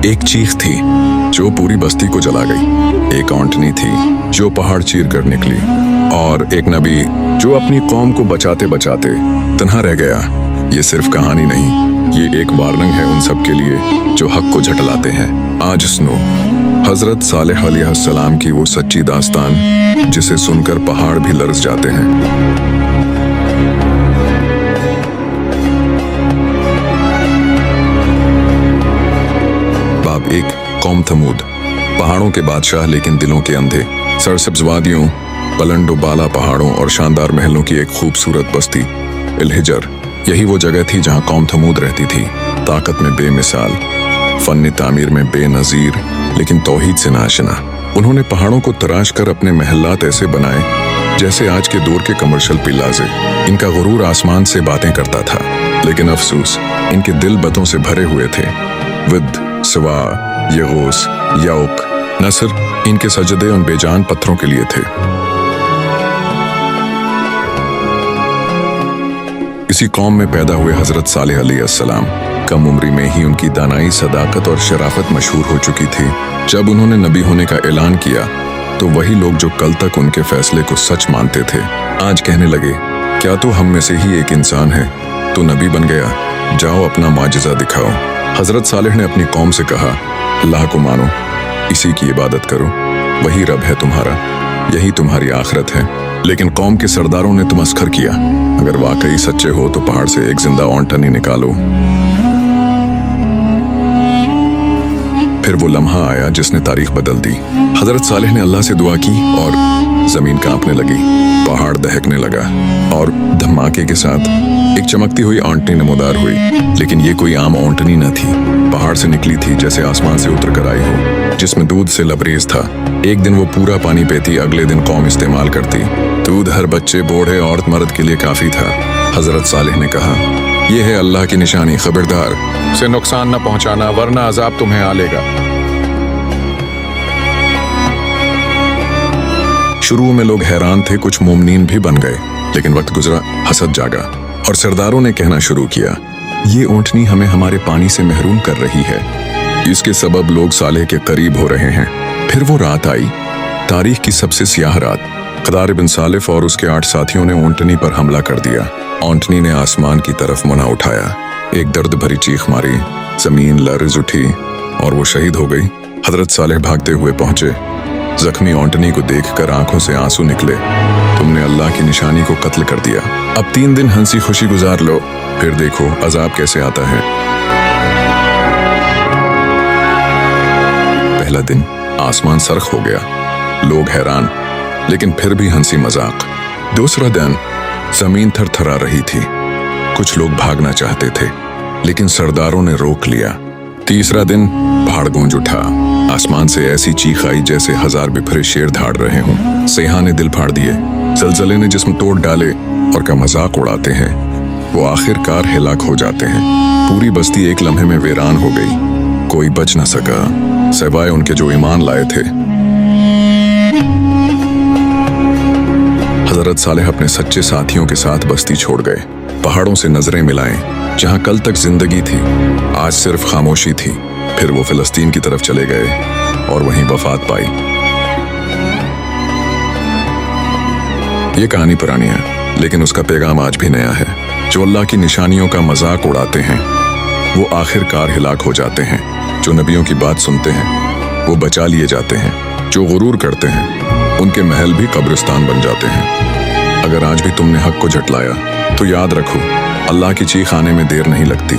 एक चीख थी जो पूरी बस्ती को जला गई, एक औंटनी थी जो पहाड़ चीर कर निकली, और एक नबी जो अपनी कौम को बचाते बचाते तन्हा रह गया। ये सिर्फ कहानी नहीं, ये एक वार्निंग है उन सब के लिए जो हक को झटलाते हैं। आज सुनो हजरत सालेह अलैहिस्सलाम की वो सच्ची दास्तान जिसे सुनकर पहाड़ भी लरज़ जाते हैं। बाब एक, कौम थमूद। पहाड़ों के बादशाह लेकिन दिलों के अंधे। सरसब्ज वादियों, बुलंद बाला पहाड़ों और शानदार महलों की एक खूबसूरत बस्ती अल-हिजर। यही वो जगह थी जहां कौम थमूद रहती थी। ताकत में बेमिसाल, फन तामीर में बेनज़ीर, लेकिन तौहीद से नाशना। उन्होंने पहाड़ों को तराश कर अपने महल्लात ऐसे बनाए जैसे आज के दौर के कमर्शियल पिल्लाजे। इनका गुरूर आसमान से बातें करता था, लेकिन अफसोस इनके दिल बतों से भरे हुए थे। विद, सिवा, यगोस, यौक, नसर, इनके सजदे उन बेजान पत्थरों के लिए थे। इसी कौम में पैदा हुए हजरत सालेह अलैहिस्सलाम। कम उम्री में ही उनकी दानाई, सदाकत और शराफत मशहूर हो चुकी थी। जब उन्होंने नबी होने का ऐलान किया तो वही लोग जो कल तक उनके फैसले को सच मानते थे आज कहने लगे, क्या तो हम में से ही एक इंसान है? तो नबी बन गया, जाओ अपना माजिज़ा दिखाओ। हजरत सालेह ने अपनी कौम से कहा, अल्लाह को मानो, इसी की इबादत करो, वही रब है तुम्हारा, यही तुम्हारी आखिरत है। लेकिन कौम के सरदारों ने तमस्खर किया, अगर वाकई सच्चे हो तो पहाड़ से एक जिंदा औंटनी निकालो। फिर वो लम्हा आया जिसने तारीख बदल दी। हजरत सालेह ने अल्लाह से दुआ की और जमीन कांपने लगी, पहाड़ दहकने लगा और धमाके के साथ एक चमकती हुई औंटनी नमोदार हुई। लेकिन ये कोई आम औंटनी न थी, पहाड़ से निकली थी जैसे आसमान से उतर कर आई हो, जिसमें दूध से लबरेज था। एक दिन वो पूरा पानी पीती, अगले दिन कौम इस्तेमाल करती। दूध हर बच्चे, बूढ़े, औरत, मर्द के लिए काफी था। हजरत सालेह ने कहा, यह है अल्लाह की निशानी, खबरदार से नुकसान न पहुंचाना वरना अजाब तुम्हें आ लेगा। शुरू में लोग हैरान थे, कुछ मुमनीन भी बन गए, लेकिन वक्त गुजरा, हसद जागा और सरदारों ने कहना शुरू किया, ये ऊंटनी हमें हमारे पानी से महरूम कर रही है, इसके सबब लोग सालेह के करीब हो रहे हैं। फिर वो रात आई, तारीख की सबसे सियाह रात। क़दार बिन सालिफ और उसके 8 साथियों ने ऊंटनी पर हमला कर दिया। ऊंटनी ने आसमान की तरफ मुना उठाया, एक दर्द भरी चीख मारी, जमीन लर्ज़ उठी और वो शहीद हो गई। हजरत सालेह भागते हुए पहुंचे, जख्मी ऊंटनी को देखकर आंखों से आंसू निकले। तुमने अल्लाह की निशानी को कत्ल कर दिया, अब 3 दिन हंसी खुशी गुजार लो, फिर देखो अजाब कैसे आता है। पहला दिन आसमान सरख हो गया, लोग हैरान, लेकिन फिर भी हंसी मजाक। दूसरा दिन जमीन थरथरा रही थी, कुछ लोग भागना चाहते थे, लेकिन सरदारों ने रोक लिया। तीसरा दिन पहाड़ गूंज उठा, आसमान से ऐसी चीख आई जैसे 1000 बिफरे शेर धाड़ रहे हों। सेहा ने दिल फाड़ दिए, जलजले ने जिस्म तोड़ डाले, और का मजाक उड़ाते हैं वो आखिरकार हिलाक हो जाते हैं। पूरी बस्ती एक लम्हे में वीरान हो गई, कोई बच न सका सिवाय उनके जो ईमान लाए थे। हजरत सालेह अपने सच्चे साथियों के साथ बस्ती छोड़ गए। पहाड़ों से नजरें मिलाएं, जहां कल तक जिंदगी थी आज सिर्फ खामोशी थी। फिर वो फिलिस्तीन की तरफ चले गए और वहीं वफात पाई। ये कहानी पुरानी है, लेकिन उसका पैगाम आज भी नया है। जो अल्लाह की निशानियों का मजाक उड़ाते हैं वो आखिरकार हिलाक हो जाते हैं, जो नबियों की बात सुनते हैं वो बचा लिए जाते हैं, जो गुरूर करते हैं उनके महल भी कब्रिस्तान बन जाते हैं। अगर आज भी तुमने हक को झटलाया तो याद रखो, अल्लाह की चीख आने में देर नहीं लगती।